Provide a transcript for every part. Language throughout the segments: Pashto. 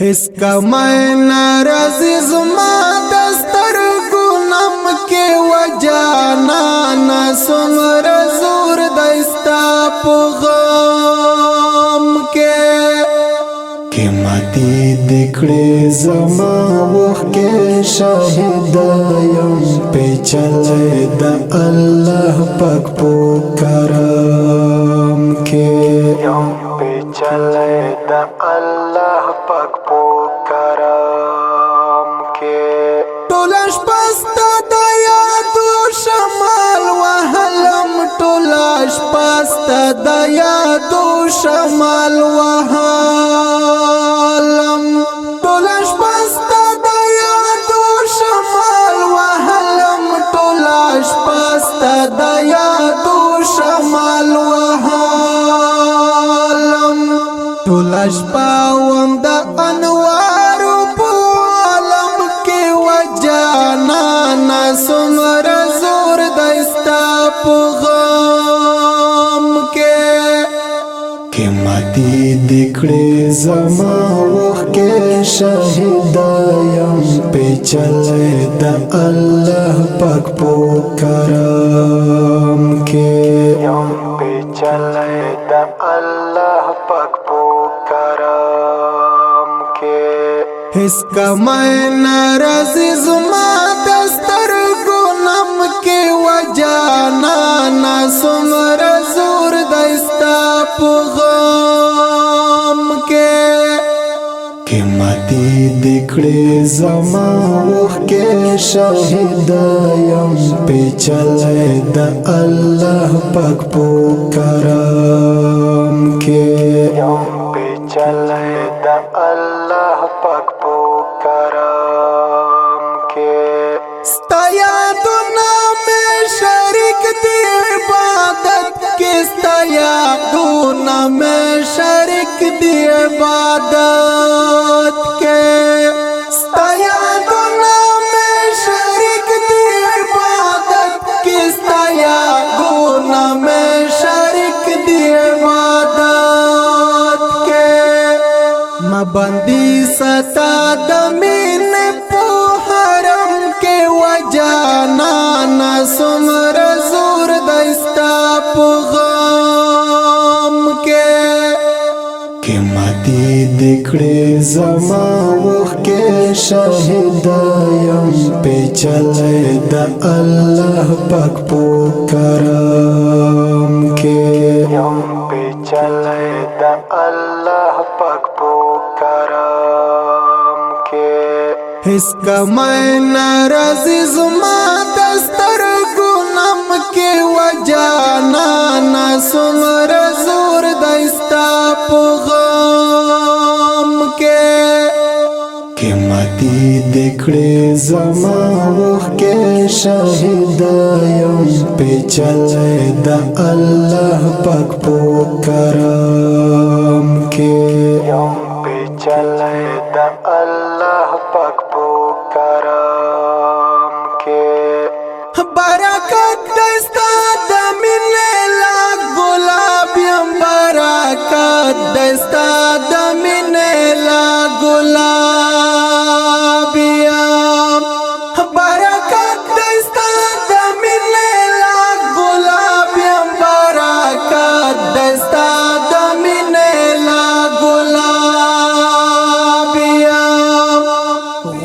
هس کمای ناراضی زما دستر گنم کې وجانا نسمر زور دستا پغم کې ماتی دکړې زما وخت کې شاهد یم پیچلې د الله پاک په کرم کې پیچلې د الله پاک په کرم کې ټولش پستا د یادو شمال وهلم ټولش پستا د یادو شمال وهلم ټولش پستا د یادو شمال وهلم ټولش پستا د یادو شمال وهلم ټولش پاوم د انوار په عالم کې وجانا نسمر زور دستا په غم کې ماتی دکړې زما وخت کې شاهد یم پیچلې د الله پاک په کرم کې پیچلې د الله پاک په کرم کې هس کمای ناراضی زما دستر گنم کې وجانا نسمر زور دستا پغم کې ماتی دکړې زما وخت کې شاهد یم پیچلې د الله پاک په کرم کې پیچلې د الله پاک په کرم کې ستا یادونه مې شریک دی عبادت کې ستا یادونه مې شریک دی عبادت کې ستا یادونه مې شریک دی عبادت کې ستا یادونه مې شریک دی عبادت کې ما باندې ستا د مینې په حرم کې وجانا نسمر زور دستا په غم کې ماتی دکړې زما وخت کې شاهد یم پیچلې د الله پاک په کرم کې پیچلې د الله پاک په کرم کې هس کمای ناراضی زما دستر گنم کې وجانا نسمر زور دستا پغم کې ماتی دکړې زما وخت کې شاهد یم پیچلې د الله پاک په کرم کې پیچلې د الله پاک په کرم کې برکت دستا د مینې لا ګلاب یم برکت دستا د مینې لا ګلاب یم برکت دستا د مینې لا ګلاب یم برکت دستا د مینې لا ګلاب یم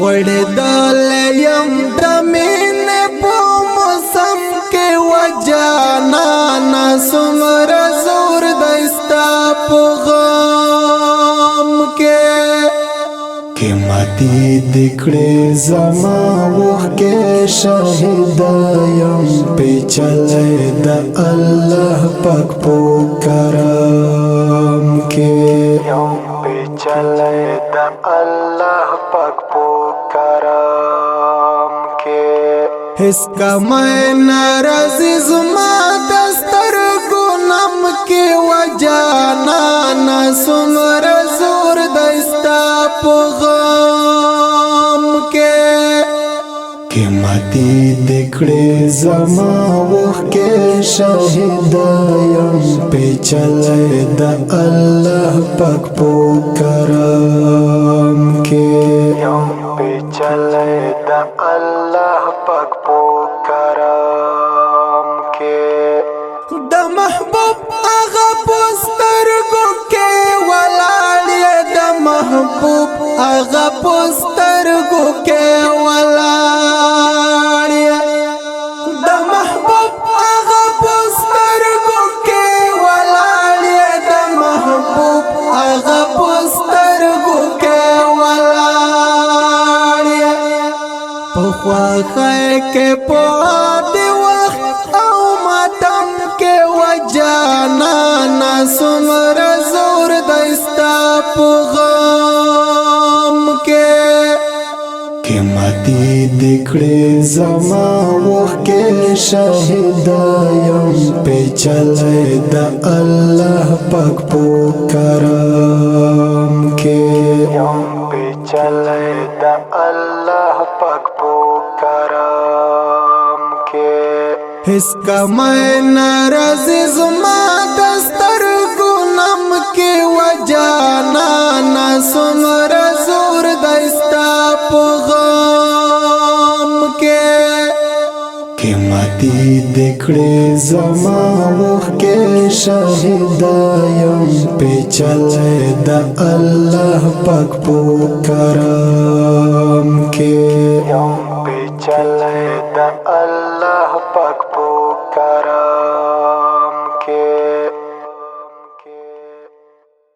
غړېدل یم د مینې په موسم کې وجانا نسمر زور دستا په غم کې ماتی دکړې زما وخت کې شاهد یم پیچلې د الله پاک په کرم کې پیچلې د الله پاک په کرم کې هس کمای ناراضی زما دستر گنم کې وجانا نسمر زور دستا پغم کې ماتی دکړې زما وخت کې شاهد یم پیچلې د الله پاک په کرم اغا پستر گو کے ولاڑی دا محبوب اغا پستر گو کے ولاڑی دا محبوب اغا پستر گو کے ولاڑی پخوا خیر کے پوادی وقت او ماتم کے وجانا ناسمر زور دستا پغام کے ماتی دکڑے زما وقت کے شاہد یم پہ چلے دا اللہ پاک پکرم کے یم پہ چلے دا اللہ پاک پکرم کے اس کا میں ناراضی زما دستر گنم کی وجانا ناسمر زور دستا پغام کے ماتی دکڑے زما وقت کے شاہد یم پہ چلے دا اللہ پاک پکرم